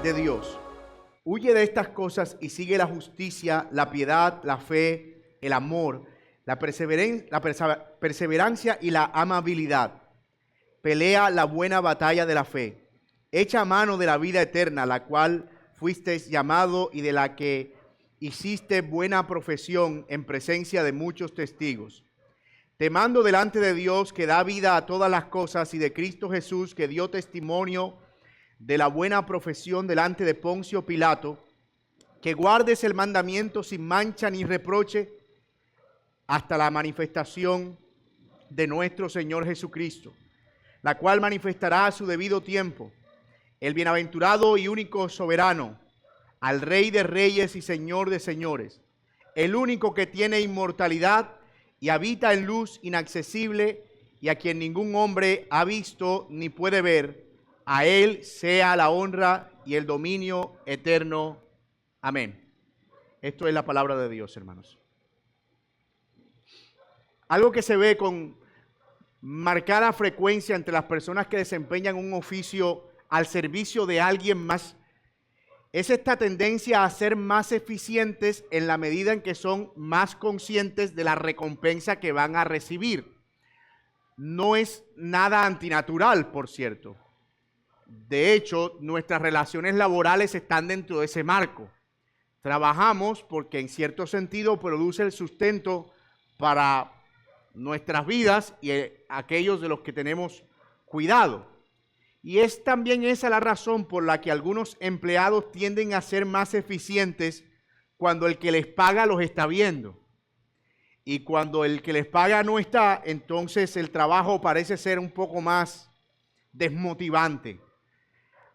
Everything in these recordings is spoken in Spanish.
de Dios. Huye de estas cosas y sigue la justicia, la piedad, la fe, el amor, la perseverancia y la amabilidad. Pelea la buena batalla de la fe. Echa mano de la vida eterna, la cual fuisteis llamado y de la que hiciste buena profesión en presencia de muchos testigos. Te mando delante de Dios, que da vida a todas las cosas, y de Cristo Jesús, que dio testimonio de la buena profesión delante de Poncio Pilato, que guardes el mandamiento sin mancha ni reproche hasta la manifestación de nuestro Señor Jesucristo, la cual manifestará a su debido tiempo. El bienaventurado y único soberano, al Rey de reyes y Señor de señores, el único que tiene inmortalidad y habita en luz inaccesible, y a quien ningún hombre ha visto ni puede ver, a Él sea la honra y el dominio eterno. Amén. Esto es la palabra de Dios, hermanos. Algo que se ve con marcada frecuencia entre las personas que desempeñan un oficio al servicio de alguien más es esta tendencia a ser más eficientes en la medida en que son más conscientes de la recompensa que van a recibir. No es nada antinatural, por cierto. De hecho, nuestras relaciones laborales están dentro de ese marco. Trabajamos porque en cierto sentido produce el sustento para nuestras vidas y aquellos de los que tenemos cuidado. Y es también esa la razón por la que algunos empleados tienden a ser más eficientes cuando el que les paga los está viendo. Y cuando el que les paga no está, entonces el trabajo parece ser un poco más desmotivante.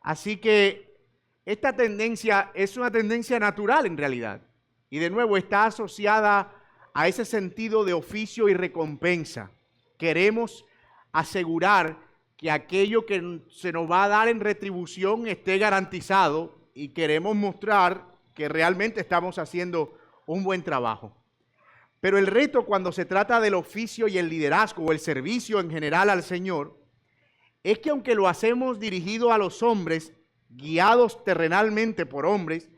Así que esta tendencia es una tendencia natural en realidad. Y de nuevo está asociada a ese sentido de oficio y recompensa. Queremos asegurar que aquello que se nos va a dar en retribución esté garantizado y queremos mostrar que realmente estamos haciendo un buen trabajo. Pero el reto cuando se trata del oficio y el liderazgo o el servicio en general al Señor es que aunque lo hacemos dirigido a los hombres, guiados terrenalmente por hombres,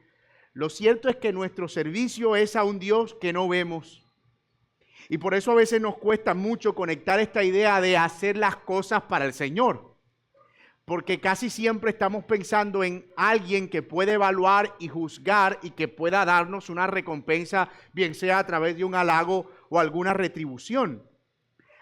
lo cierto es que nuestro servicio es a un Dios que no vemos. Y por eso a veces nos cuesta mucho conectar esta idea de hacer las cosas para el Señor. Porque casi siempre estamos pensando en alguien que puede evaluar y juzgar y que pueda darnos una recompensa, bien sea a través de un halago o alguna retribución.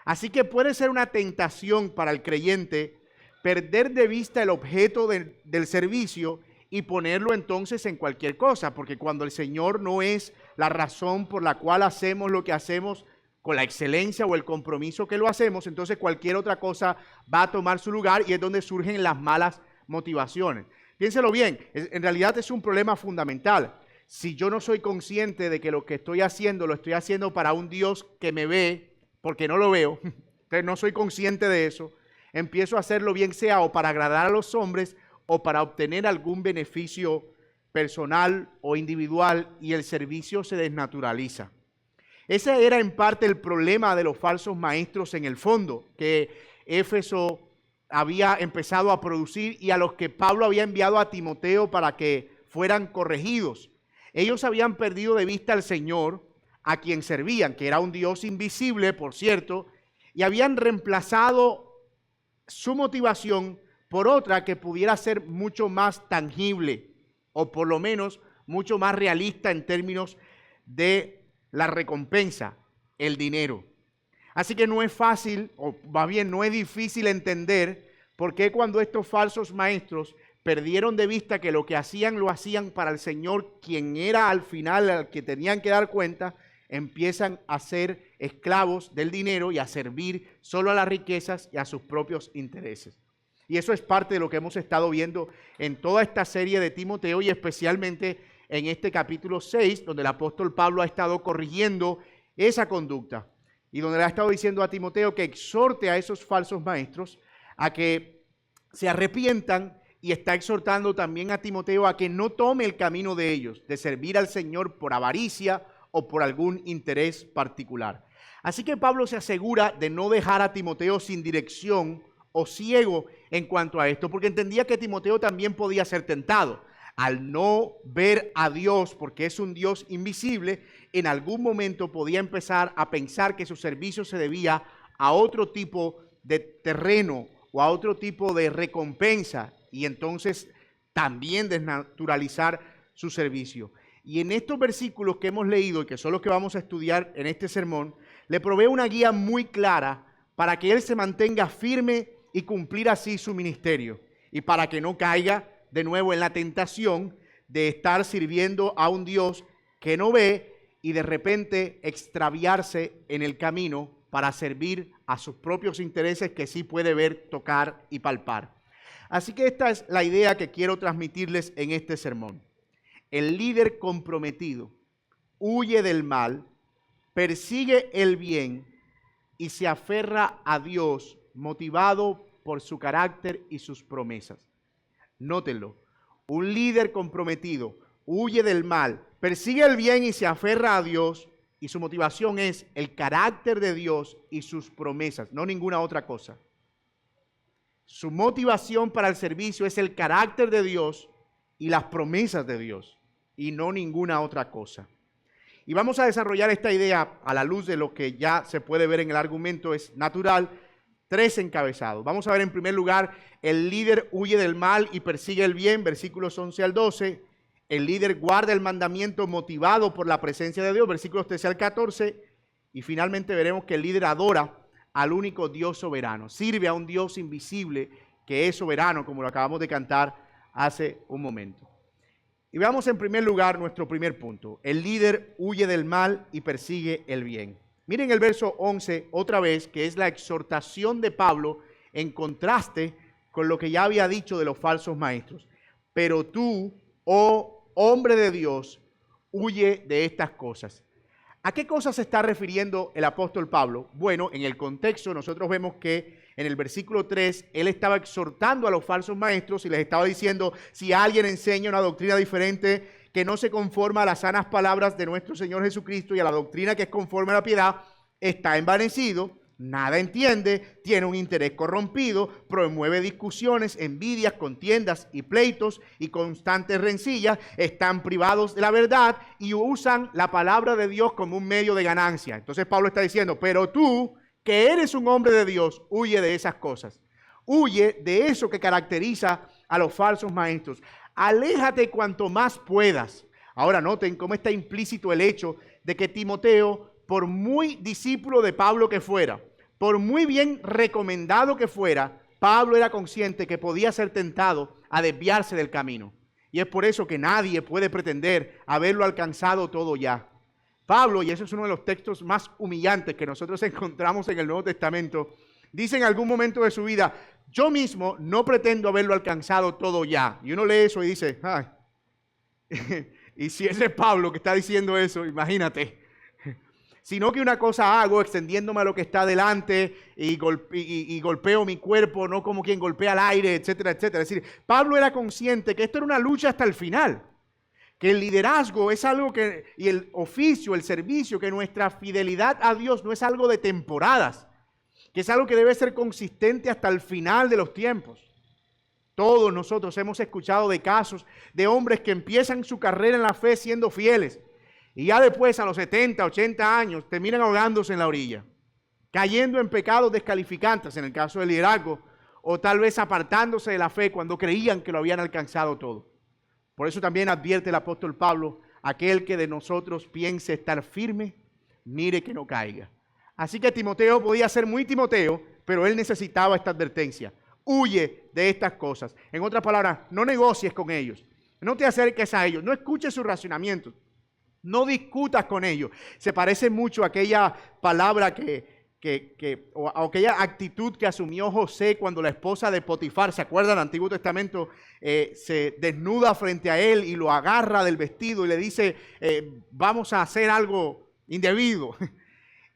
Así que puede ser una tentación para el creyente perder de vista el objeto del servicio y ponerlo entonces en cualquier cosa. Porque cuando el Señor no es la razón por la cual hacemos lo que hacemos, con la excelencia o el compromiso que lo hacemos, entonces cualquier otra cosa va a tomar su lugar y es donde surgen las malas motivaciones. Piénselo bien, en realidad es un problema fundamental. Si yo no soy consciente de que lo que estoy haciendo, lo estoy haciendo para un Dios que me ve, porque no lo veo, entonces no soy consciente de eso, empiezo a hacerlo bien sea o para agradar a los hombres o para obtener algún beneficio personal o individual y el servicio se desnaturaliza. Ese era en parte el problema de los falsos maestros en el fondo, que Éfeso había empezado a producir y a los que Pablo había enviado a Timoteo para que fueran corregidos. Ellos habían perdido de vista al Señor, a quien servían, que era un Dios invisible, por cierto, y habían reemplazado su motivación por otra que pudiera ser mucho más tangible, o por lo menos mucho más realista en términos de la recompensa, el dinero. Así que no es fácil, o más bien no es difícil entender por qué cuando estos falsos maestros perdieron de vista que lo que hacían lo hacían para el Señor, quien era al final al que tenían que dar cuenta, empiezan a ser esclavos del dinero y a servir solo a las riquezas y a sus propios intereses. Y eso es parte de lo que hemos estado viendo en toda esta serie de Timoteo y especialmente en este capítulo 6, donde el apóstol Pablo ha estado corrigiendo esa conducta y donde le ha estado diciendo a Timoteo que exhorte a esos falsos maestros a que se arrepientan y está exhortando también a Timoteo a que no tome el camino de ellos, de servir al Señor por avaricia o por algún interés particular. Así que Pablo se asegura de no dejar a Timoteo sin dirección o ciego en cuanto a esto, porque entendía que Timoteo también podía ser tentado. Al no ver a Dios, porque es un Dios invisible, en algún momento podía empezar a pensar que su servicio se debía a otro tipo de terreno o a otro tipo de recompensa, y entonces también desnaturalizar su servicio. Y en estos versículos que hemos leído y que son los que vamos a estudiar en este sermón, le provee una guía muy clara para que él se mantenga firme y cumplir así su ministerio, y para que no caiga de nuevo en la tentación de estar sirviendo a un Dios que no ve y de repente extraviarse en el camino para servir a sus propios intereses que sí puede ver, tocar y palpar. Así que esta es la idea que quiero transmitirles en este sermón. El líder comprometido huye del mal, persigue el bien y se aferra a Dios motivado por su carácter y sus promesas. Nótenlo, un líder comprometido huye del mal, persigue el bien y se aferra a Dios, y su motivación es el carácter de Dios y sus promesas, no ninguna otra cosa. Su motivación para el servicio es el carácter de Dios y las promesas de Dios, y no ninguna otra cosa. Y vamos a desarrollar esta idea a la luz de lo que ya se puede ver en el argumento, es natural. 3 encabezados. Vamos a ver en primer lugar, el líder huye del mal y persigue el bien, versículos 11 al 12. El líder guarda el mandamiento motivado por la presencia de Dios, versículos 13 al 14. Y finalmente veremos que el líder adora al único Dios soberano. Sirve a un Dios invisible que es soberano, como lo acabamos de cantar hace un momento. Y veamos en primer lugar nuestro primer punto. El líder huye del mal y persigue el bien. Miren el verso 11 otra vez, que es la exhortación de Pablo en contraste con lo que ya había dicho de los falsos maestros. Pero tú, oh hombre de Dios, huye de estas cosas. ¿A qué cosas se está refiriendo el apóstol Pablo? Bueno, en el contexto nosotros vemos que en el versículo 3 él estaba exhortando a los falsos maestros y les estaba diciendo, si alguien enseña una doctrina diferente que no se conforma a las sanas palabras de nuestro Señor Jesucristo y a la doctrina que es conforme a la piedad, está envanecido, nada entiende, tiene un interés corrompido, promueve discusiones, envidias, contiendas y pleitos y constantes rencillas, están privados de la verdad y usan la palabra de Dios como un medio de ganancia. Entonces Pablo está diciendo, pero tú, que eres un hombre de Dios, huye de esas cosas. Huye de eso que caracteriza a los falsos maestros. Aléjate cuanto más puedas. Ahora noten cómo está implícito el hecho de que Timoteo, por muy discípulo de Pablo que fuera, por muy bien recomendado que fuera, Pablo era consciente que podía ser tentado a desviarse del camino. Y es por eso que nadie puede pretender haberlo alcanzado todo ya. Pablo, y eso es uno de los textos más humillantes que nosotros encontramos en el Nuevo Testamento, dice en algún momento de su vida, yo mismo no pretendo haberlo alcanzado todo ya. Y uno lee eso y dice, ay, y si ese es Pablo que está diciendo eso, imagínate. Sino que una cosa hago, extendiéndome a lo que está delante y golpeo mi cuerpo, no como quien golpea al aire, etcétera, etcétera. Es decir, Pablo era consciente que esto era una lucha hasta el final. Que el liderazgo es algo que, y el oficio, el servicio, que nuestra fidelidad a Dios no es algo de temporadas, que es algo que debe ser consistente hasta el final de los tiempos. Todos nosotros hemos escuchado de casos de hombres que empiezan su carrera en la fe siendo fieles y ya después a los 70, 80 años terminan ahogándose en la orilla, cayendo en pecados descalificantes en el caso del liderazgo o tal vez apartándose de la fe cuando creían que lo habían alcanzado todo. Por eso también advierte el apóstol Pablo, aquel que de nosotros piense estar firme, mire que no caiga. Así que Timoteo podía ser muy Timoteo, pero él necesitaba esta advertencia. Huye de estas cosas. En otras palabras, no negocies con ellos. No te acerques a ellos. No escuches sus racionamientos. No discutas con ellos. Se parece mucho a aquella palabra o aquella actitud que asumió José cuando la esposa de Potifar, ¿se acuerdan? El Antiguo Testamento se desnuda frente a él y lo agarra del vestido y le dice, vamos a hacer algo indebido.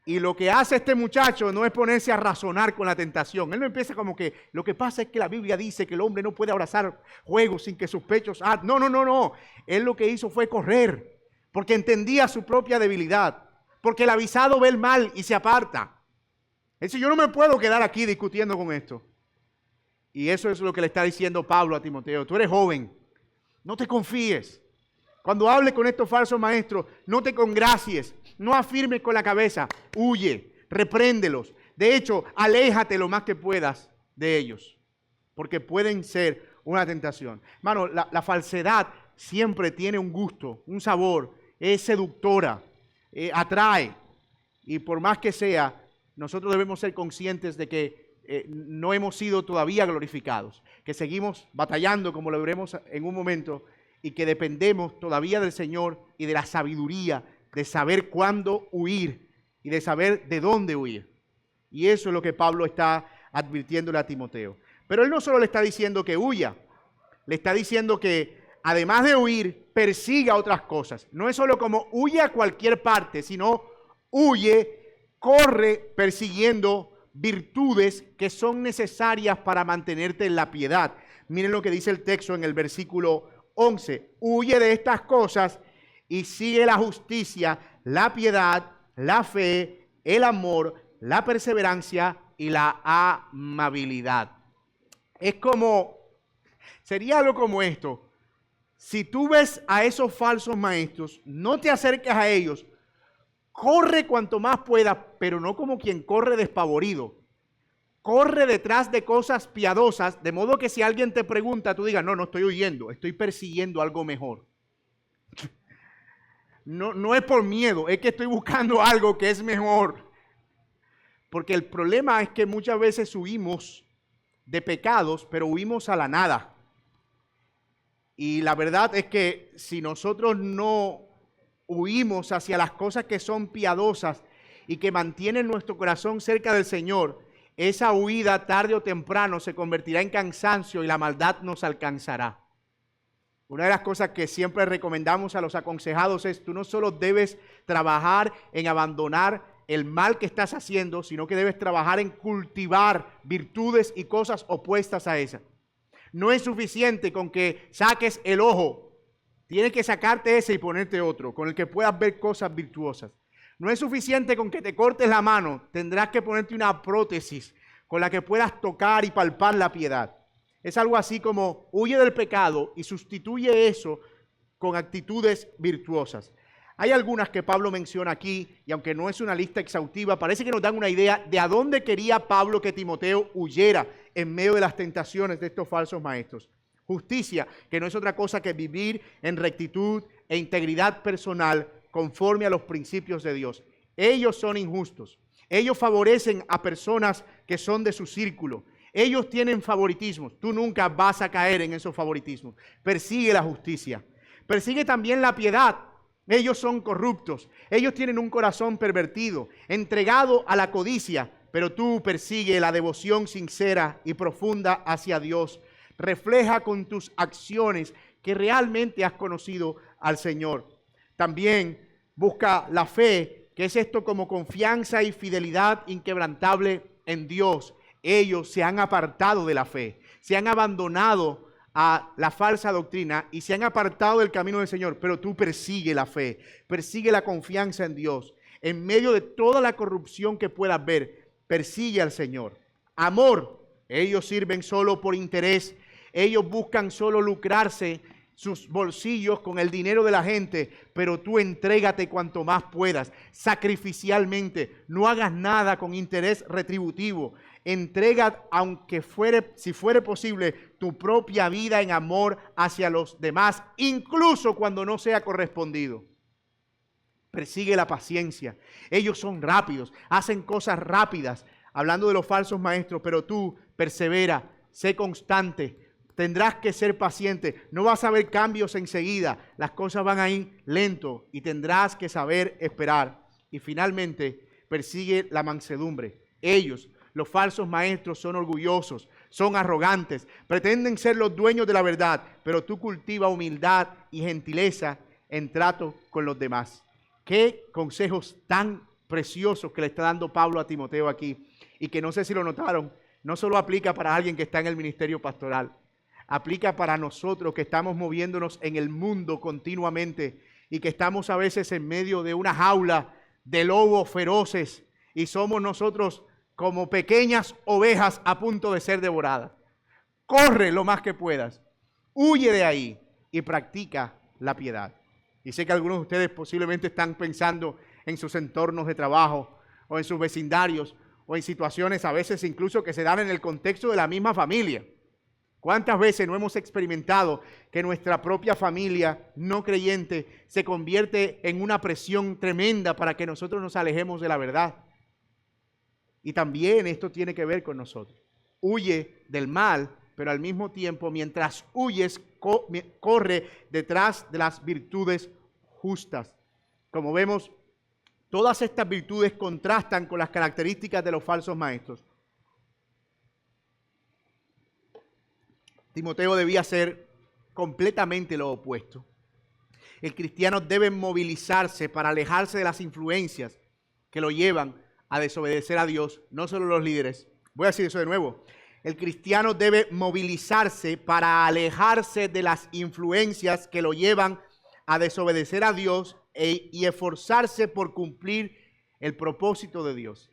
Y lo que hace este muchacho no es ponerse a razonar con la tentación. Él no empieza como que, lo que pasa es que la Biblia dice que el hombre no puede abrazar juegos sin que sus pechos... No. Él lo que hizo fue correr, porque entendía su propia debilidad, porque el avisado ve el mal y se aparta. Él dice, yo no me puedo quedar aquí discutiendo con esto. Y eso es lo que le está diciendo Pablo a Timoteo. Tú eres joven, no te confíes. Cuando hables con estos falsos maestros, no te congracies, no afirmes con la cabeza, huye, repréndelos. De hecho, aléjate lo más que puedas de ellos, porque pueden ser una tentación. Hermano, la falsedad siempre tiene un gusto, un sabor, es seductora, atrae. Y por más que sea, nosotros debemos ser conscientes de que no hemos sido todavía glorificados, que seguimos batallando, como lo veremos en un momento, y que dependemos todavía del Señor y de la sabiduría, de saber cuándo huir y de saber de dónde huir. Y eso es lo que Pablo está advirtiéndole a Timoteo. Pero él no solo le está diciendo que huya, le está diciendo que además de huir, persiga otras cosas. No es solo como huye a cualquier parte, sino huye, corre persiguiendo virtudes que son necesarias para mantenerte en la piedad. Miren lo que dice el texto en el versículo 11. Huye de estas cosas y sigue la justicia, la piedad, la fe, el amor, la perseverancia y la amabilidad. Sería algo como esto. Si tú ves a esos falsos maestros, no te acerques a ellos. Corre cuanto más puedas, pero no como quien corre despavorido. Corre detrás de cosas piadosas, de modo que si alguien te pregunta, tú digas, no estoy huyendo, estoy persiguiendo algo mejor. No es por miedo, es que estoy buscando algo que es mejor. Porque el problema es que muchas veces huimos de pecados, pero huimos a la nada. Y la verdad es que si nosotros no huimos hacia las cosas que son piadosas y que mantienen nuestro corazón cerca del Señor, esa huida tarde o temprano se convertirá en cansancio y la maldad nos alcanzará. Una de las cosas que siempre recomendamos a los aconsejados es, tú no solo debes trabajar en abandonar el mal que estás haciendo, sino que debes trabajar en cultivar virtudes y cosas opuestas a esas. No es suficiente con que saques el ojo. Tienes que sacarte ese y ponerte otro, con el que puedas ver cosas virtuosas. No es suficiente con que te cortes la mano. Tendrás que ponerte una prótesis con la que puedas tocar y palpar la piedad. Es algo así como huye del pecado y sustituye eso con actitudes virtuosas. Hay algunas que Pablo menciona aquí, y aunque no es una lista exhaustiva, parece que nos dan una idea de a dónde quería Pablo que Timoteo huyera en medio de las tentaciones de estos falsos maestros. Justicia, que no es otra cosa que vivir en rectitud e integridad personal conforme a los principios de Dios. Ellos son injustos. Ellos favorecen a personas que son de su círculo. Ellos tienen favoritismos. Tú nunca vas a caer en esos favoritismos. Persigue la justicia. Persigue también la piedad. Ellos son corruptos. Ellos tienen un corazón pervertido, entregado a la codicia, pero tú persigue la devoción sincera y profunda hacia Dios. Refleja con tus acciones que realmente has conocido al Señor. También busca la fe, que es esto como confianza y fidelidad inquebrantable en Dios. Ellos se han apartado de la fe, se han abandonado a la falsa doctrina y se han apartado del camino del Señor, pero tú persigue la fe, persigue la confianza en Dios. En medio de toda la corrupción que puedas ver, persigue al Señor. Amor, ellos sirven solo por interés, ellos buscan solo lucrarse sus bolsillos con el dinero de la gente, pero tú entrégate cuanto más puedas, sacrificialmente, no hagas nada con interés retributivo. Entrega, si fuere posible, tu propia vida en amor hacia los demás, incluso cuando no sea correspondido. Persigue la paciencia. Ellos son rápidos, hacen cosas rápidas, hablando de los falsos maestros, pero tú persevera, sé constante. Tendrás que ser paciente. No vas a ver cambios enseguida. Las cosas van a ir lento y tendrás que saber esperar. Y finalmente, persigue la mansedumbre. Ellos, los falsos maestros, son orgullosos, son arrogantes, pretenden ser los dueños de la verdad, pero tú cultiva humildad y gentileza en trato con los demás. Qué consejos tan preciosos que le está dando Pablo a Timoteo aquí, y que no sé si lo notaron, no solo aplica para alguien que está en el ministerio pastoral, aplica para nosotros que estamos moviéndonos en el mundo continuamente y que estamos a veces en medio de una jaula de lobos feroces y somos nosotros como pequeñas ovejas a punto de ser devoradas. corre lo más que puedas, huye de ahí y practica la piedad. Y sé que algunos de ustedes posiblemente están pensando en sus entornos de trabajo o en sus vecindarios o en situaciones a veces incluso que se dan en el contexto de la misma familia. ¿Cuántas veces no hemos experimentado que nuestra propia familia no creyente se convierte en una presión tremenda para que nosotros nos alejemos de la verdad? Y también esto tiene que ver con nosotros. Huye del mal, pero al mismo tiempo, mientras huyes, corre detrás de las virtudes justas. Como vemos, todas estas virtudes contrastan con las características de los falsos maestros. Timoteo debía ser completamente lo opuesto. El cristiano debe movilizarse para alejarse de las influencias que lo llevan a desobedecer a Dios, no solo los líderes. Voy a decir eso de nuevo. El cristiano debe movilizarse para alejarse de las influencias que lo llevan a desobedecer a Dios y esforzarse por cumplir el propósito de Dios.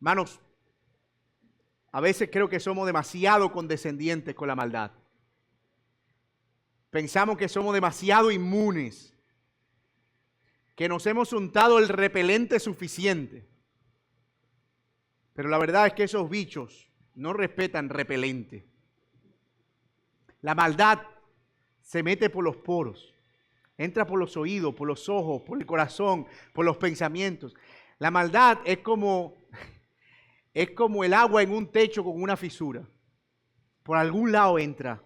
Hermanos, a veces creo que somos demasiado condescendientes con la maldad. Pensamos que somos demasiado inmunes, que nos hemos untado el repelente suficiente. Pero la verdad es que esos bichos no respetan repelente. La maldad se mete por los poros, entra por los oídos, por los ojos, por el corazón, por los pensamientos. La maldad es como el agua en un techo con una fisura. Por algún lado entra.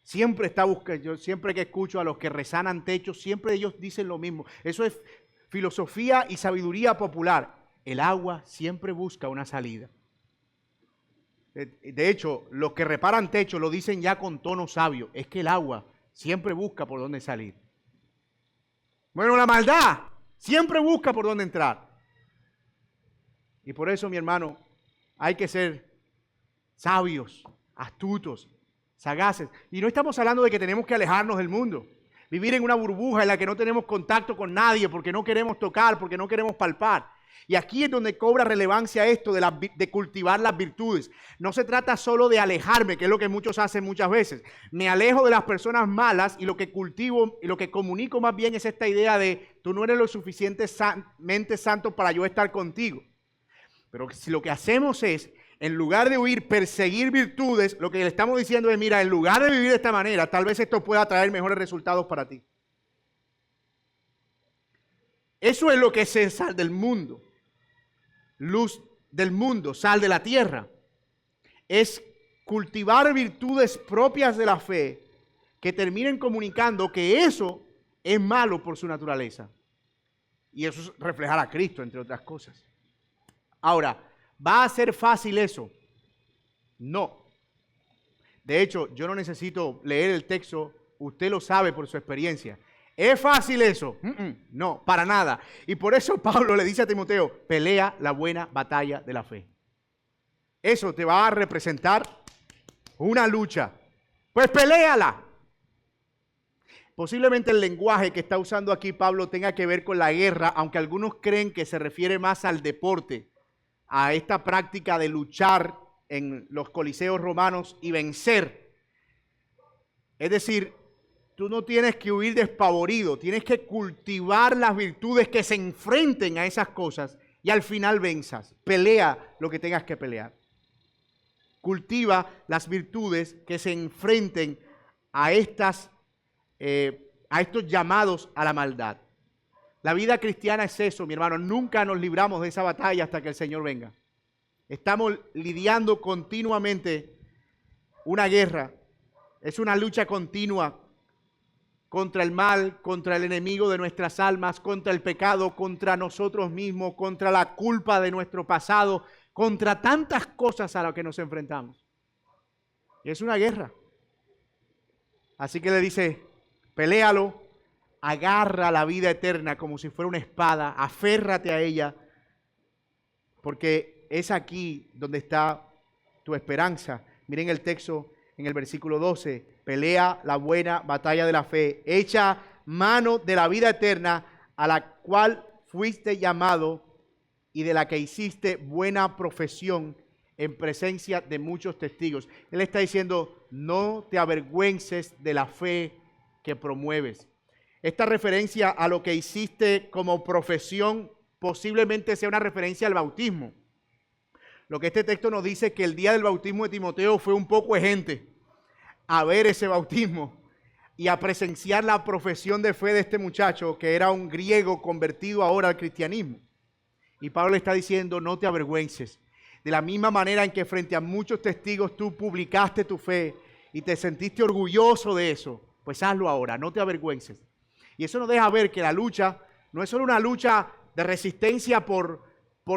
Siempre está buscando. Yo siempre que escucho a los que resanan techos, siempre ellos dicen lo mismo. Eso es filosofía y sabiduría popular. El agua siempre busca una salida. De hecho, los que reparan techos lo dicen ya con tono sabio. Es que el agua siempre busca por dónde salir. Bueno, la maldad siempre busca por dónde entrar. Y por eso, mi hermano, hay que ser sabios, astutos, sagaces. Y no estamos hablando de que tenemos que alejarnos del mundo, vivir en una burbuja en la que no tenemos contacto con nadie porque no queremos tocar, porque no queremos palpar. Y aquí es donde cobra relevancia esto de cultivar las virtudes. No se trata solo de alejarme, que es lo que muchos hacen muchas veces. Me alejo de las personas malas y lo que cultivo y lo que comunico más bien es esta idea de tú no eres lo suficientemente santo para yo estar contigo. Pero si lo que hacemos es, en lugar de huir, perseguir virtudes, lo que le estamos diciendo es, mira, en lugar de vivir de esta manera, tal vez esto pueda traer mejores resultados para ti. Eso es lo que es ser sal del mundo. Luz del mundo, sal de la tierra. Es cultivar virtudes propias de la fe que terminen comunicando que eso es malo por su naturaleza. Y eso es reflejar a Cristo, entre otras cosas. Ahora, ¿va a ser fácil eso? No. De hecho, yo no necesito leer el texto, usted lo sabe por su experiencia. ¿Es fácil eso? No, para nada. Y por eso Pablo le dice a Timoteo, pelea la buena batalla de la fe. Eso te va a representar una lucha. Pues peléala. Posiblemente el lenguaje que está usando aquí Pablo tenga que ver con la guerra, aunque algunos creen que se refiere más al deporte, a esta práctica de luchar en los coliseos romanos y vencer. Es decir, tú no tienes que huir despavorido, tienes que cultivar las virtudes que se enfrenten a esas cosas y al final venzas. Pelea lo que tengas que pelear. Cultiva las virtudes que se enfrenten a estos llamados a la maldad. La vida cristiana es eso, mi hermano. Nunca nos libramos de esa batalla hasta que el Señor venga. Estamos lidiando continuamente una guerra. Es una lucha continua contra el mal, contra el enemigo de nuestras almas, contra el pecado, contra nosotros mismos, contra la culpa de nuestro pasado, contra tantas cosas a las que nos enfrentamos. Y es una guerra. Así que le dice, peléalo, agarra la vida eterna como si fuera una espada, aférrate a ella, porque es aquí donde está tu esperanza. Miren el texto en el versículo 12, pelea la buena batalla de la fe, echa mano de la vida eterna a la cual fuiste llamado y de la que hiciste buena profesión en presencia de muchos testigos. Él está diciendo, no te avergüences de la fe que promueves. Esta referencia a lo que hiciste como profesión posiblemente sea una referencia al bautismo. Lo que este texto nos dice es que el día del bautismo de Timoteo fue un poco de gente a ver ese bautismo y a presenciar la profesión de fe de este muchacho, que era un griego convertido ahora al cristianismo. Y Pablo le está diciendo, no te avergüences. De la misma manera en que frente a muchos testigos tú publicaste tu fe y te sentiste orgulloso de eso, pues hazlo ahora, no te avergüences. Y eso nos deja ver que la lucha no es solo una lucha de resistencia por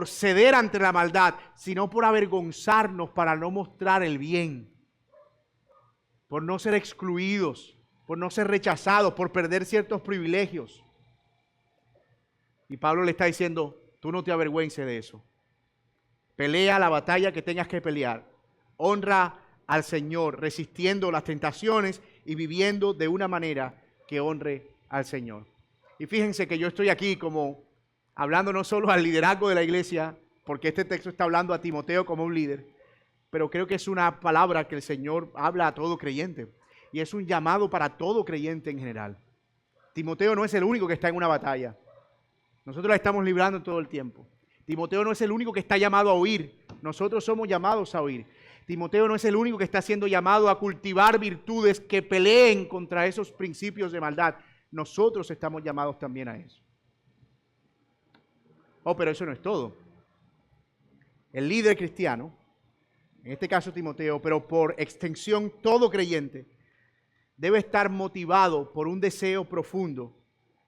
ceder ante la maldad, sino por avergonzarnos para no mostrar el bien, por no ser excluidos, por no ser rechazados, por perder ciertos privilegios. Y Pablo le está diciendo, tú no te avergüences de eso. Pelea la batalla que tengas que pelear. Honra al Señor, resistiendo las tentaciones y viviendo de una manera que honre al Señor. Y fíjense que yo estoy aquí como hablando no solo al liderazgo de la iglesia, porque este texto está hablando a Timoteo como un líder, pero creo que es una palabra que el Señor habla a todo creyente. Y es un llamado para todo creyente en general. Timoteo no es el único que está en una batalla. Nosotros la estamos librando todo el tiempo. Timoteo no es el único que está llamado a oír. Nosotros somos llamados a oír. Timoteo no es el único que está siendo llamado a cultivar virtudes que peleen contra esos principios de maldad. Nosotros estamos llamados también a eso. Oh, pero eso no es todo. El líder cristiano, en este caso Timoteo, pero por extensión todo creyente, debe estar motivado por un deseo profundo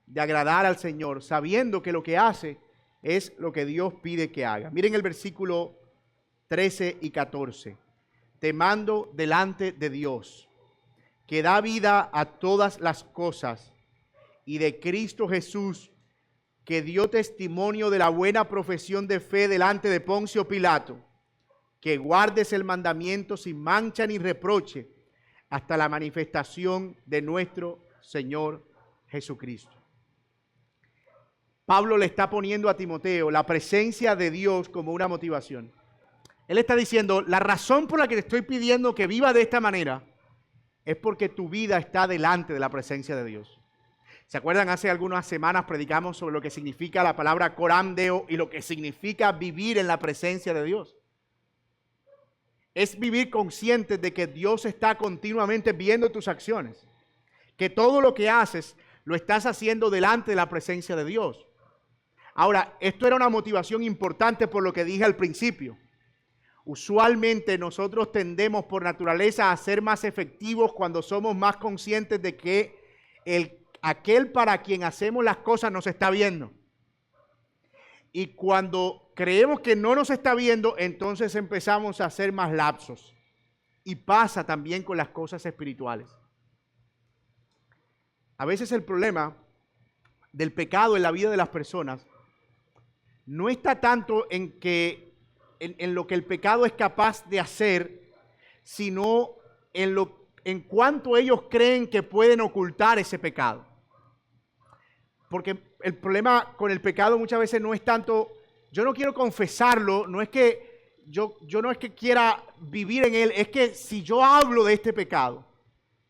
de agradar al Señor, sabiendo que lo que hace es lo que Dios pide que haga. Miren el versículo 13 y 14. Te mando delante de Dios, que da vida a todas las cosas, y de Cristo Jesús, que dio testimonio de la buena profesión de fe delante de Poncio Pilato, que guardes el mandamiento sin mancha ni reproche hasta la manifestación de nuestro Señor Jesucristo. Pablo le está poniendo a Timoteo la presencia de Dios como una motivación. Él está diciendo, la razón por la que te estoy pidiendo que viva de esta manera es porque tu vida está delante de la presencia de Dios. ¿Se acuerdan? Hace algunas semanas predicamos sobre lo que significa la palabra coram deo y lo que significa vivir en la presencia de Dios. Es vivir consciente de que Dios está continuamente viendo tus acciones, que todo lo que haces lo estás haciendo delante de la presencia de Dios. Ahora, esto era una motivación importante por lo que dije al principio. Usualmente nosotros tendemos por naturaleza a ser más efectivos cuando somos más conscientes de que aquel para quien hacemos las cosas nos está viendo. Y cuando creemos que no nos está viendo, entonces empezamos a hacer más lapsos. Y pasa también con las cosas espirituales. A veces el problema del pecado en la vida de las personas no está tanto en lo que el pecado es capaz de hacer, sino en cuánto ellos creen que pueden ocultar ese pecado. Porque el problema con el pecado muchas veces no es tanto, yo no quiero confesarlo, no es que yo no es que quiera vivir en él, es que si yo hablo de este pecado,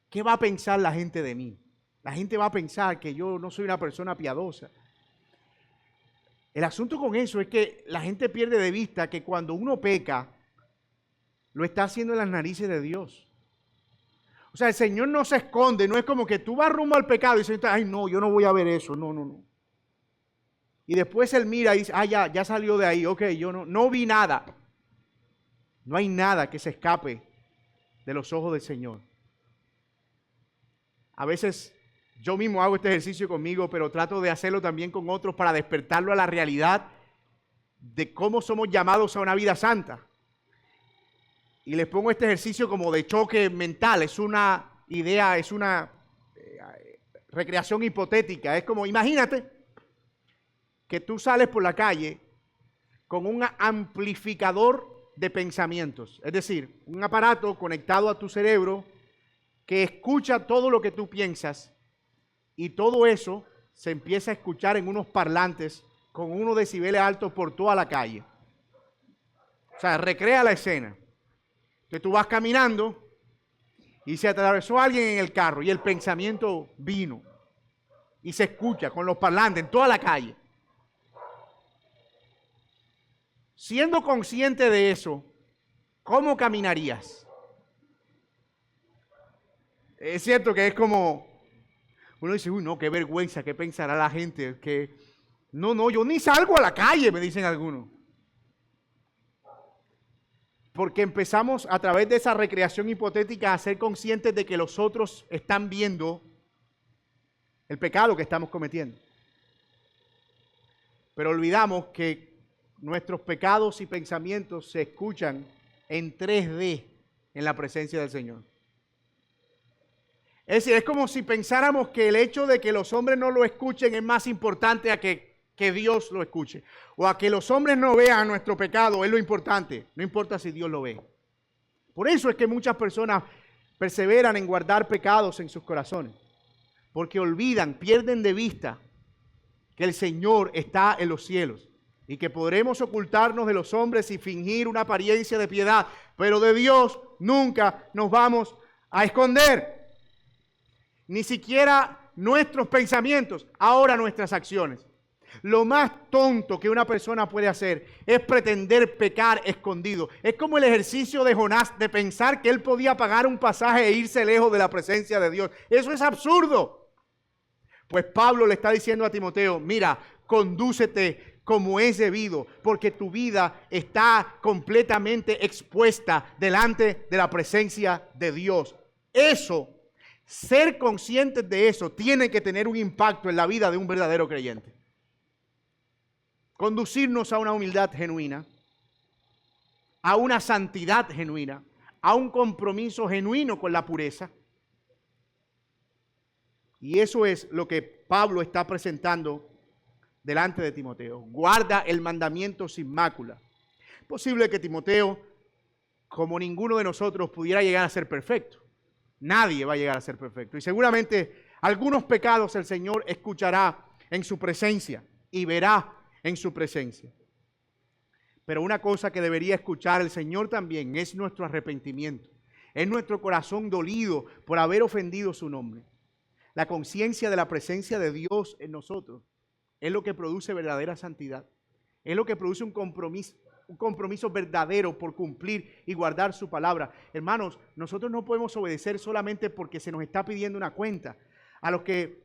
¿qué va a pensar la gente de mí? La gente va a pensar que yo no soy una persona piadosa. El asunto con eso es que la gente pierde de vista que cuando uno peca, lo está haciendo en las narices de Dios. O sea, el Señor no se esconde, no es como que tú vas rumbo al pecado y dices, ay no, yo no voy a ver eso, no. Y después Él mira y dice, ya salió de ahí, ok, yo no vi nada. No hay nada que se escape de los ojos del Señor. A veces yo mismo hago este ejercicio conmigo, pero trato de hacerlo también con otros para despertarlo a la realidad de cómo somos llamados a una vida santa. Y les pongo este ejercicio como de choque mental, es una idea, es una recreación hipotética. Es como, imagínate que tú sales por la calle con un amplificador de pensamientos, es decir, un aparato conectado a tu cerebro que escucha todo lo que tú piensas y todo eso se empieza a escuchar en unos parlantes con unos decibeles altos por toda la calle. O sea, recrea la escena. Entonces tú vas caminando y se atravesó alguien en el carro y el pensamiento vino y se escucha con los parlantes en toda la calle. Siendo consciente de eso, ¿cómo caminarías? Es cierto que es como, uno dice, uy, no, qué vergüenza, qué pensará la gente, que no, yo ni salgo a la calle, me dicen algunos. Porque empezamos a través de esa recreación hipotética a ser conscientes de que los otros están viendo el pecado que estamos cometiendo. Pero olvidamos que nuestros pecados y pensamientos se escuchan en 3D en la presencia del Señor. Es decir, es como si pensáramos que el hecho de que los hombres no lo escuchen es más importante a que Dios lo escuche. O a que los hombres no vean nuestro pecado es lo importante. No importa si Dios lo ve. Por eso es que muchas personas perseveran en guardar pecados en sus corazones. Porque olvidan, pierden de vista que el Señor está en los cielos. Y que podremos ocultarnos de los hombres y fingir una apariencia de piedad. Pero de Dios nunca nos vamos a esconder. Ni siquiera nuestros pensamientos, ahora nuestras acciones. Lo más tonto que una persona puede hacer es pretender pecar escondido. Es como el ejercicio de Jonás de pensar que él podía pagar un pasaje e irse lejos de la presencia de Dios. Eso es absurdo. Pues Pablo le está diciendo a Timoteo, mira, condúcete como es debido, porque tu vida está completamente expuesta delante de la presencia de Dios. Eso, ser conscientes de eso, tiene que tener un impacto en la vida de un verdadero creyente. Conducirnos a una humildad genuina, a una santidad genuina, a un compromiso genuino con la pureza. Y eso es lo que Pablo está presentando delante de Timoteo. Guarda el mandamiento sin mácula. Es posible que Timoteo, como ninguno de nosotros, pudiera llegar a ser perfecto. Nadie va a llegar a ser perfecto. Y seguramente algunos pecados el Señor escuchará en su presencia y verá en su presencia. Pero una cosa que debería escuchar el Señor también es nuestro arrepentimiento. Es nuestro corazón dolido por haber ofendido su nombre. La conciencia de la presencia de Dios en nosotros es lo que produce verdadera santidad. Es lo que produce un compromiso verdadero por cumplir y guardar su palabra. Hermanos, nosotros no podemos obedecer solamente porque se nos está pidiendo una cuenta. A los que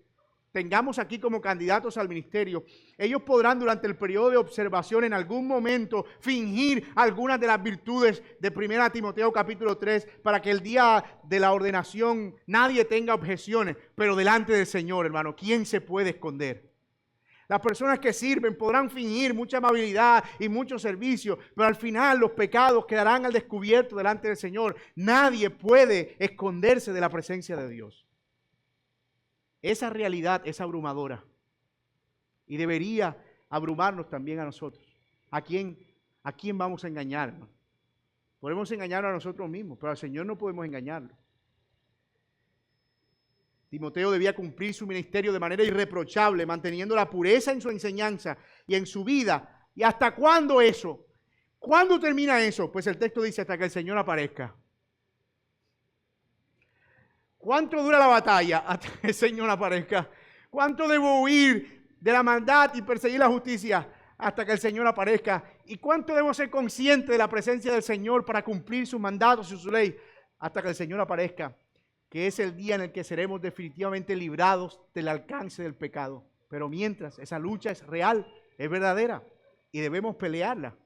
tengamos aquí como candidatos al ministerio, ellos podrán durante el periodo de observación en algún momento fingir algunas de las virtudes de 1 Timoteo capítulo 3 para que el día de la ordenación nadie tenga objeciones, pero delante del Señor, hermano, ¿quién se puede esconder? Las personas que sirven podrán fingir mucha amabilidad y mucho servicio, pero al final los pecados quedarán al descubierto delante del Señor. Nadie puede esconderse de la presencia de Dios. Esa realidad es abrumadora y debería abrumarnos también a nosotros. ¿A quién vamos a engañar? Podemos engañar a nosotros mismos, pero al Señor no podemos engañarlo. Timoteo debía cumplir su ministerio de manera irreprochable, manteniendo la pureza en su enseñanza y en su vida. ¿Y hasta cuándo eso? ¿Cuándo termina eso? Pues el texto dice hasta que el Señor aparezca. ¿Cuánto dura la batalla? Hasta que el Señor aparezca. ¿Cuánto debo huir de la maldad y perseguir la justicia? Hasta que el Señor aparezca. ¿Y cuánto debo ser consciente de la presencia del Señor para cumplir sus mandatos y su ley? Hasta que el Señor aparezca, que es el día en el que seremos definitivamente librados del alcance del pecado. Pero mientras, esa lucha es real, es verdadera, y debemos pelearla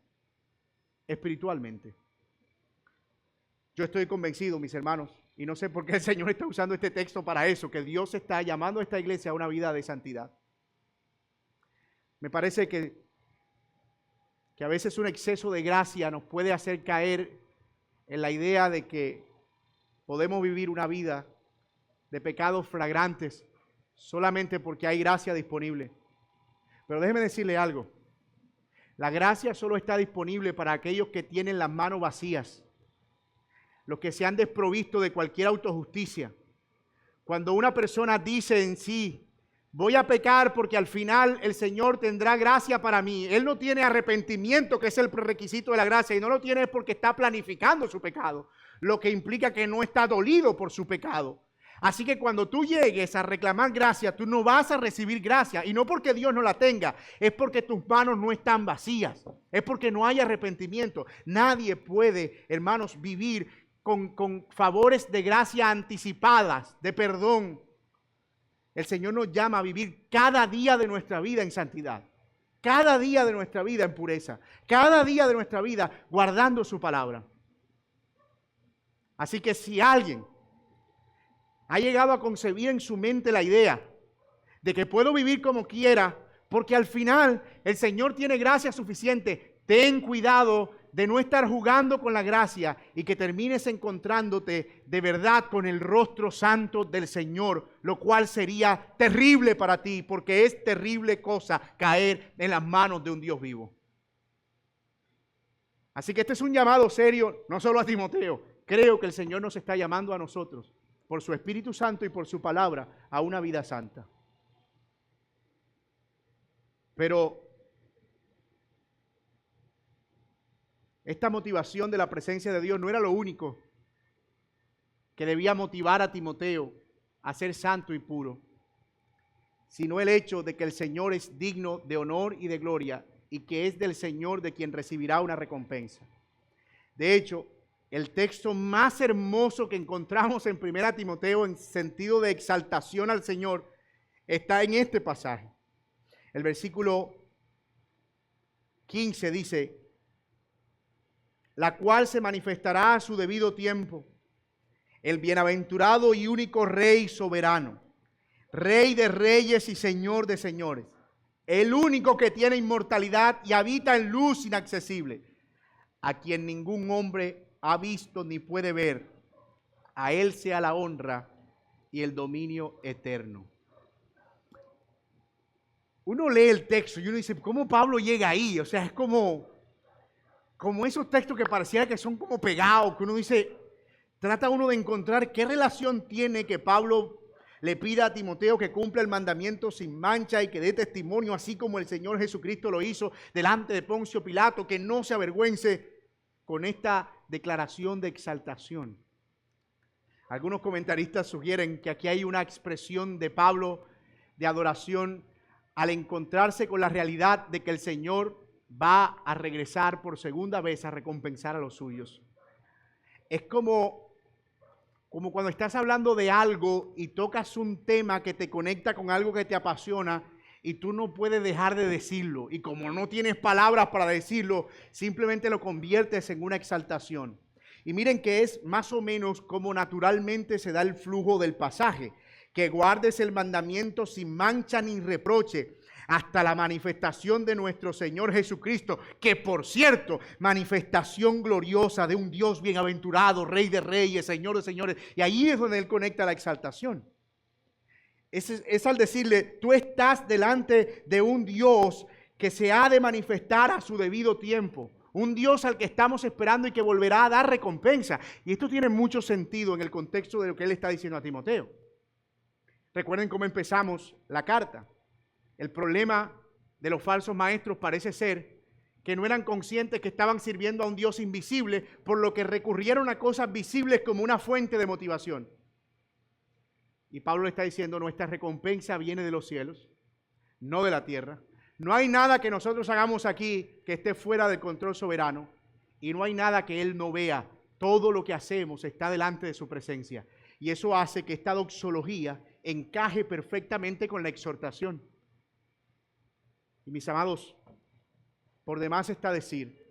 espiritualmente. Yo estoy convencido, mis hermanos, y no sé por qué el Señor está usando este texto para eso, que Dios está llamando a esta iglesia a una vida de santidad. Me parece que a veces un exceso de gracia nos puede hacer caer en la idea de que podemos vivir una vida de pecados flagrantes solamente porque hay gracia disponible. Pero déjeme decirle algo. La gracia solo está disponible para aquellos que tienen las manos vacías, los que se han desprovisto de cualquier autojusticia. Cuando una persona dice en sí, voy a pecar porque al final el Señor tendrá gracia para mí. Él no tiene arrepentimiento, que es el prerequisito de la gracia, y no lo tiene porque está planificando su pecado, lo que implica que no está dolido por su pecado. Así que cuando tú llegues a reclamar gracia, tú no vas a recibir gracia, y no porque Dios no la tenga, es porque tus manos no están vacías, es porque no hay arrepentimiento. Nadie puede, hermanos, vivir con favores de gracia anticipadas, de perdón. El Señor nos llama a vivir cada día de nuestra vida en santidad, cada día de nuestra vida en pureza, cada día de nuestra vida guardando su palabra. Así que si alguien ha llegado a concebir en su mente la idea de que puedo vivir como quiera, porque al final el Señor tiene gracia suficiente, ten cuidado de no estar jugando con la gracia y que termines encontrándote de verdad con el rostro santo del Señor, lo cual sería terrible para ti, porque es terrible cosa caer en las manos de un Dios vivo. Así que este es un llamado serio, no solo a Timoteo. Creo que el Señor nos está llamando a nosotros, por su Espíritu Santo y por su palabra, a una vida santa. Pero esta motivación de la presencia de Dios no era lo único que debía motivar a Timoteo a ser santo y puro, sino el hecho de que el Señor es digno de honor y de gloria y que es del Señor de quien recibirá una recompensa. De hecho, el texto más hermoso que encontramos en 1 Timoteo en sentido de exaltación al Señor está en este pasaje. El versículo 15 dice: la cual se manifestará a su debido tiempo, el bienaventurado y único Rey soberano, Rey de reyes y Señor de señores, el único que tiene inmortalidad y habita en luz inaccesible, a quien ningún hombre ha visto ni puede ver. A Él sea la honra y el dominio eterno. Uno lee el texto y uno dice, ¿cómo Pablo llega ahí? O sea, es como esos textos que pareciera que son como pegados, que uno dice, trata uno de encontrar qué relación tiene que Pablo le pida a Timoteo que cumpla el mandamiento sin mancha y que dé testimonio, así como el Señor Jesucristo lo hizo delante de Poncio Pilato, que no se avergüence, con esta declaración de exaltación. Algunos comentaristas sugieren que aquí hay una expresión de Pablo de adoración al encontrarse con la realidad de que el Señor va a regresar por segunda vez a recompensar a los suyos. Es como cuando estás hablando de algo y tocas un tema que te conecta con algo que te apasiona y tú no puedes dejar de decirlo. Y como no tienes palabras para decirlo, simplemente lo conviertes en una exaltación. Y miren que es más o menos como naturalmente se da el flujo del pasaje. Que guardes el mandamiento sin mancha ni reproche hasta la manifestación de nuestro Señor Jesucristo, que por cierto, manifestación gloriosa de un Dios bienaventurado, Rey de reyes, Señor de señores. Y ahí es donde Él conecta la exaltación. Es al decirle, tú estás delante de un Dios que se ha de manifestar a su debido tiempo. Un Dios al que estamos esperando y que volverá a dar recompensa. Y esto tiene mucho sentido en el contexto de lo que Él está diciendo a Timoteo. Recuerden cómo empezamos la carta. El problema de los falsos maestros parece ser que no eran conscientes que estaban sirviendo a un Dios invisible, por lo que recurrieron a cosas visibles como una fuente de motivación. Y Pablo le está diciendo, nuestra recompensa viene de los cielos, no de la tierra. No hay nada que nosotros hagamos aquí que esté fuera del control soberano, y no hay nada que Él no vea. Todo lo que hacemos está delante de su presencia. Y eso hace que esta doxología encaje perfectamente con la exhortación. Y mis amados, por demás está decir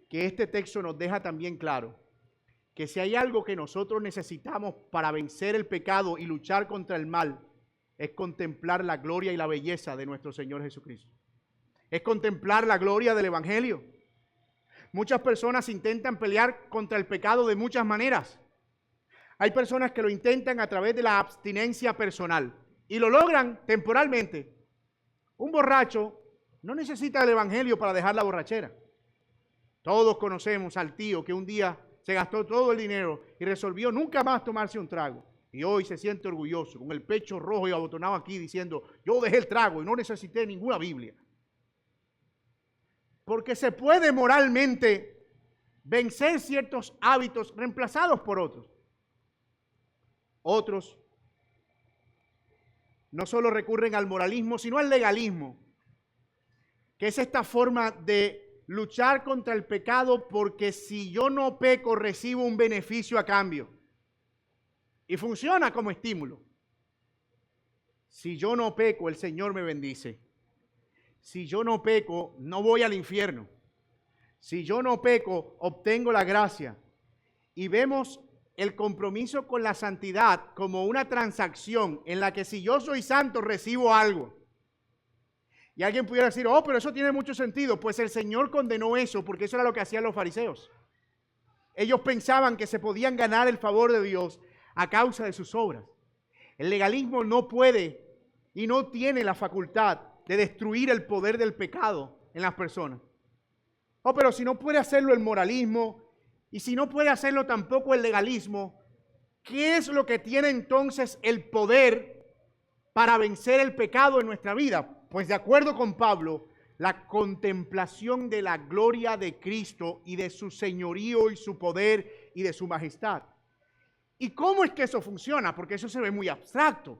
que este texto nos deja también claro que si hay algo que nosotros necesitamos para vencer el pecado y luchar contra el mal, es contemplar la gloria y la belleza de nuestro Señor Jesucristo. Es contemplar la gloria del Evangelio. Muchas personas intentan pelear contra el pecado de muchas maneras. Hay personas que lo intentan a través de la abstinencia personal y lo logran temporalmente. Un borracho no necesita el Evangelio para dejar la borrachera. Todos conocemos al tío que un día se gastó todo el dinero y resolvió nunca más tomarse un trago. Y hoy se siente orgulloso, con el pecho rojo y abotonado aquí, diciendo, yo dejé el trago y no necesité ninguna Biblia. Porque se puede moralmente vencer ciertos hábitos reemplazados por otros. Otros no solo recurren al moralismo, sino al legalismo, que es esta forma de luchar contra el pecado porque si yo no peco recibo un beneficio a cambio. Y funciona como estímulo. Si yo no peco, el Señor me bendice. Si yo no peco, no voy al infierno. Si yo no peco, obtengo la gracia. Y vemos el compromiso con la santidad como una transacción en la que si yo soy santo recibo algo. Y alguien pudiera decir, oh, pero eso tiene mucho sentido. Pues el Señor condenó eso porque eso era lo que hacían los fariseos. Ellos pensaban que se podían ganar el favor de Dios a causa de sus obras. El legalismo no puede y no tiene la facultad de destruir el poder del pecado en las personas. Oh, pero si no puede hacerlo el moralismo y si no puede hacerlo tampoco el legalismo, ¿qué es lo que tiene entonces el poder para vencer el pecado en nuestra vida? Pues de acuerdo con Pablo, la contemplación de la gloria de Cristo y de su señorío y su poder y de su majestad. ¿Y cómo es que eso funciona? Porque eso se ve muy abstracto.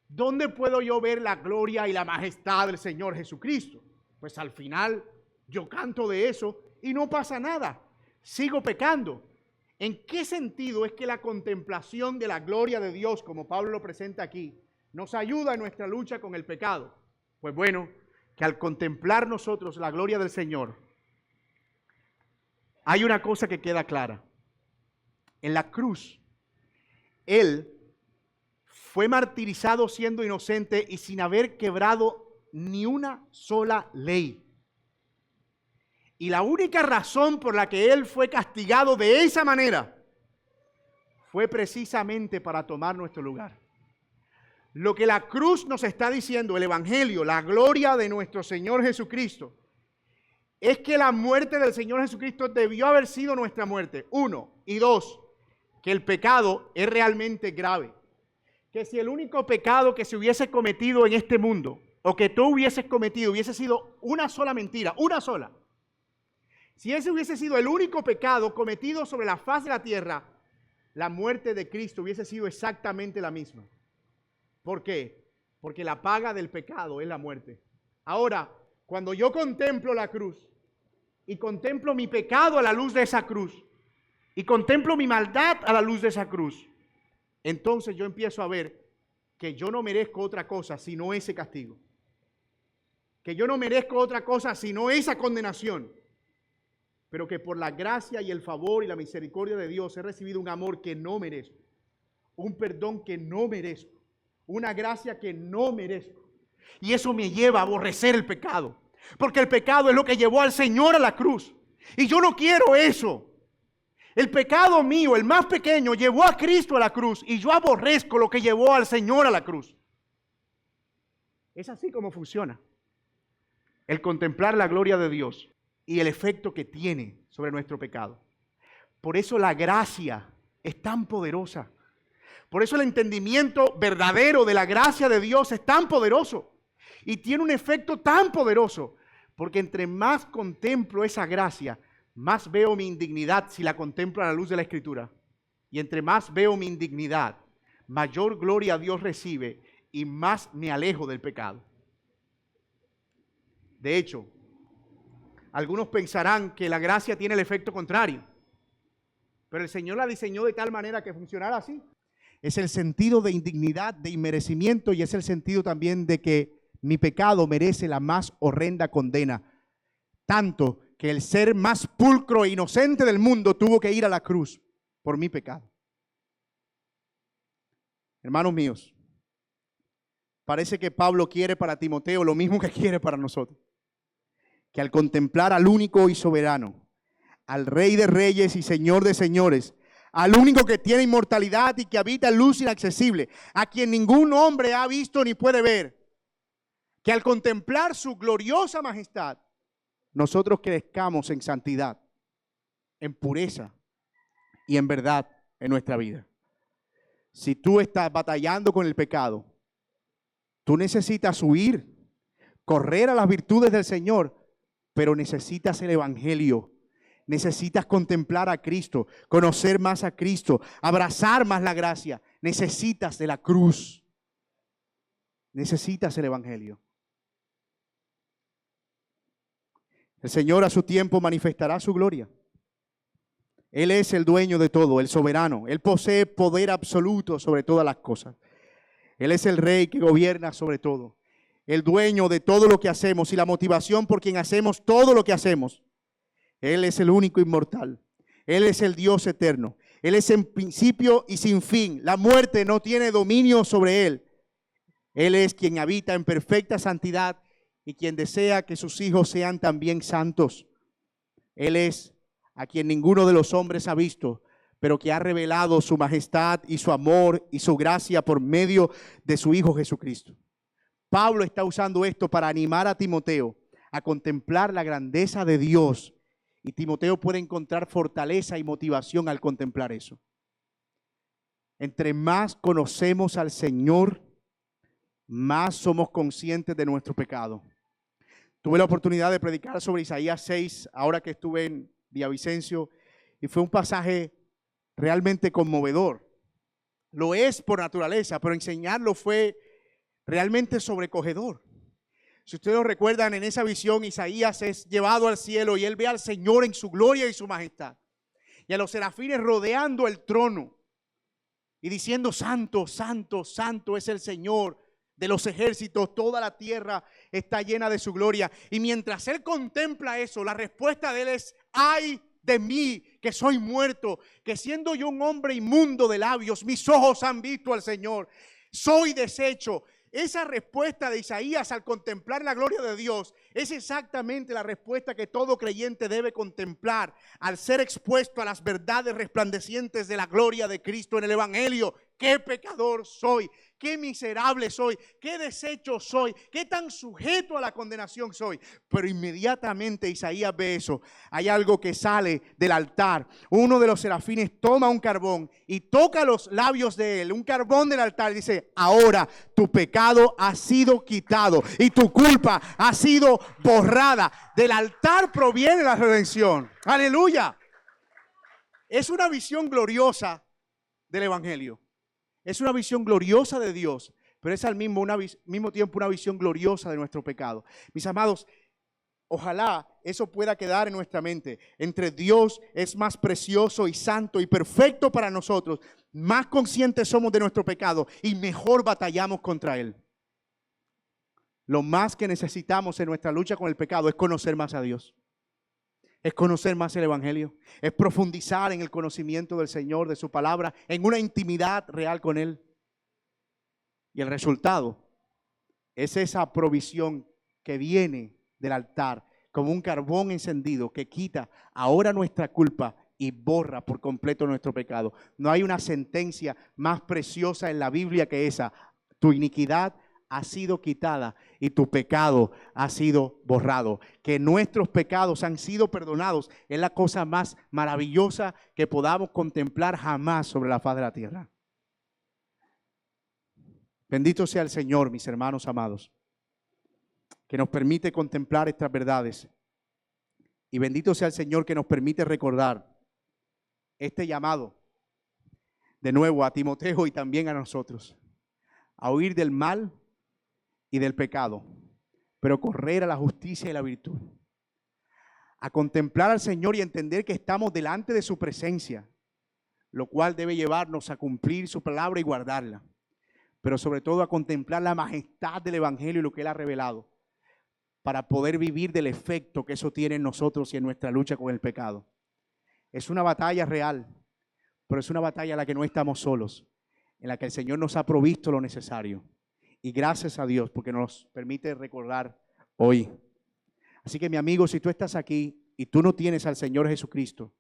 ¿Dónde puedo yo ver la gloria y la majestad del Señor Jesucristo? Pues al final yo canto de eso y no pasa nada. Sigo pecando. ¿En qué sentido es que la contemplación de la gloria de Dios, como Pablo lo presenta aquí, nos ayuda en nuestra lucha con el pecado? Pues bueno, que al contemplar nosotros la gloria del Señor, hay una cosa que queda clara. En la cruz, Él fue martirizado siendo inocente y sin haber quebrado ni una sola ley. Y la única razón por la que Él fue castigado de esa manera fue precisamente para tomar nuestro lugar. Lo que la cruz nos está diciendo, el Evangelio, la gloria de nuestro Señor Jesucristo, es que la muerte del Señor Jesucristo debió haber sido nuestra muerte. 1. Y 2, que el pecado es realmente grave. Que si el único pecado que se hubiese cometido en este mundo, o que tú hubieses cometido, hubiese sido una sola mentira, una sola. Si ese hubiese sido el único pecado cometido sobre la faz de la tierra, la muerte de Cristo hubiese sido exactamente la misma. ¿Por qué? Porque la paga del pecado es la muerte. Ahora, cuando yo contemplo la cruz y contemplo mi pecado a la luz de esa cruz y contemplo mi maldad a la luz de esa cruz, entonces yo empiezo a ver que yo no merezco otra cosa sino ese castigo. Que yo no merezco otra cosa sino esa condenación. Pero que por la gracia y el favor y la misericordia de Dios he recibido un amor que no merezco. Un perdón que no merezco. Una gracia que no merezco. Y eso me lleva a aborrecer el pecado. Porque el pecado es lo que llevó al Señor a la cruz. Y yo no quiero eso. El pecado mío, el más pequeño, llevó a Cristo a la cruz. Y yo aborrezco lo que llevó al Señor a la cruz. Es así como funciona. El contemplar la gloria de Dios y el efecto que tiene sobre nuestro pecado. Por eso la gracia es tan poderosa. Por eso el entendimiento verdadero de la gracia de Dios es tan poderoso y tiene un efecto tan poderoso, porque entre más contemplo esa gracia, más veo mi indignidad si la contemplo a la luz de la Escritura. Y entre más veo mi indignidad, mayor gloria Dios recibe y más me alejo del pecado. De hecho, algunos pensarán que la gracia tiene el efecto contrario, pero el Señor la diseñó de tal manera que funcionara así. Es el sentido de indignidad, de inmerecimiento, y es el sentido también de que mi pecado merece la más horrenda condena. Tanto que el ser más pulcro e inocente del mundo tuvo que ir a la cruz por mi pecado. Hermanos míos, parece que Pablo quiere para Timoteo lo mismo que quiere para nosotros. Que al contemplar al único y soberano, al Rey de Reyes y Señor de Señores, al único que tiene inmortalidad y que habita en luz inaccesible, a quien ningún hombre ha visto ni puede ver, que al contemplar su gloriosa majestad, nosotros crezcamos en santidad, en pureza y en verdad en nuestra vida. Si tú estás batallando con el pecado, tú necesitas huir, correr a las virtudes del Señor, pero necesitas el Evangelio. Necesitas contemplar a Cristo, conocer más a Cristo, abrazar más la gracia. Necesitas de la cruz. Necesitas el Evangelio. El Señor a su tiempo manifestará su gloria. Él es el dueño de todo, el soberano. Él posee poder absoluto sobre todas las cosas. Él es el rey que gobierna sobre todo. El dueño de todo lo que hacemos y la motivación por quien hacemos todo lo que hacemos. Él es el único inmortal. Él es el Dios eterno. Él es en principio y sin fin. La muerte no tiene dominio sobre él. Él es quien habita en perfecta santidad y quien desea que sus hijos sean también santos. Él es a quien ninguno de los hombres ha visto, pero que ha revelado su majestad y su amor y su gracia por medio de su Hijo Jesucristo. Pablo está usando esto para animar a Timoteo a contemplar la grandeza de Dios. Y Timoteo puede encontrar fortaleza y motivación al contemplar eso. Entre más conocemos al Señor, más somos conscientes de nuestro pecado. Tuve la oportunidad de predicar sobre Isaías 6, ahora que estuve en Villavicencio, y fue un pasaje realmente conmovedor. Lo es por naturaleza, pero enseñarlo fue realmente sobrecogedor. Si ustedes lo recuerdan, en esa visión Isaías es llevado al cielo y él ve al Señor en su gloria y su majestad. Y a los serafines rodeando el trono y diciendo: santo, santo, santo es el Señor de los ejércitos, toda la tierra está llena de su gloria. Y mientras él contempla eso, la respuesta de él es: ay de mí, que soy muerto, que siendo yo un hombre inmundo de labios, mis ojos han visto al Señor, soy deshecho. Esa respuesta de Isaías al contemplar la gloria de Dios es exactamente la respuesta que todo creyente debe contemplar al ser expuesto a las verdades resplandecientes de la gloria de Cristo en el Evangelio. ¡Qué pecador soy! ¡Qué miserable soy! ¡Qué deshecho soy! ¡Qué tan sujeto a la condenación soy! Pero inmediatamente Isaías ve eso. Hay algo que sale del altar. Uno de los serafines toma un carbón y toca los labios de él, un carbón del altar, y dice: ahora tu pecado ha sido quitado y tu culpa ha sido borrada. Del altar proviene la redención. ¡Aleluya! Es una visión gloriosa del Evangelio. Es una visión gloriosa de Dios, pero es al mismo tiempo una visión gloriosa de nuestro pecado. Mis amados, ojalá eso pueda quedar en nuestra mente. Entre Dios es más precioso y santo y perfecto para nosotros, más conscientes somos de nuestro pecado y mejor batallamos contra él. Lo más que necesitamos en nuestra lucha con el pecado es conocer más a Dios. Es conocer más el Evangelio, es profundizar en el conocimiento del Señor, de su palabra, en una intimidad real con Él. Y el resultado es esa provisión que viene del altar, como un carbón encendido que quita ahora nuestra culpa y borra por completo nuestro pecado. No hay una sentencia más preciosa en la Biblia que esa: tu iniquidad ha sido quitada y tu pecado ha sido borrado. Que nuestros pecados han sido perdonados es la cosa más maravillosa que podamos contemplar jamás sobre la faz de la tierra. Bendito sea el Señor, mis hermanos amados, que nos permite contemplar estas verdades. Y bendito sea el Señor que nos permite recordar este llamado de nuevo a Timoteo y también a nosotros, a huir del mal y del pecado, pero correr a la justicia y la virtud, a contemplar al Señor y entender que estamos delante de su presencia, lo cual debe llevarnos a cumplir su palabra y guardarla, pero sobre todo a contemplar la majestad del Evangelio y lo que Él ha revelado, para poder vivir del efecto que eso tiene en nosotros y en nuestra lucha con el pecado. Es una batalla real, pero es una batalla en la que no estamos solos, en la que el Señor nos ha provisto lo necesario. Y gracias a Dios porque nos permite recordar hoy. Así que, mi amigo, si tú estás aquí y tú no tienes al Señor Jesucristo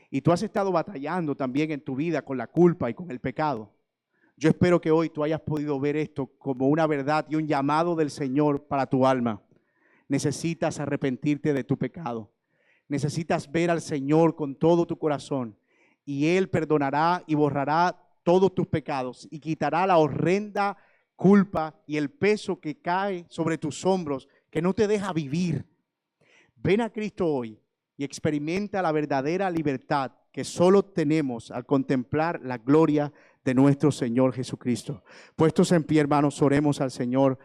y tú has estado batallando también en tu vida con la culpa y con el pecado, yo espero que hoy tú hayas podido ver esto como una verdad y un llamado del Señor para tu alma. Necesitas arrepentirte de tu pecado. Necesitas ver al Señor con todo tu corazón y Él perdonará y borrará todos tus pecados y quitará la horrenda culpa y el peso que cae sobre tus hombros, que no te deja vivir. Ven a Cristo hoy y experimenta la verdadera libertad que solo tenemos al contemplar la gloria de nuestro Señor Jesucristo. Puestos en pie, hermanos, oremos al Señor.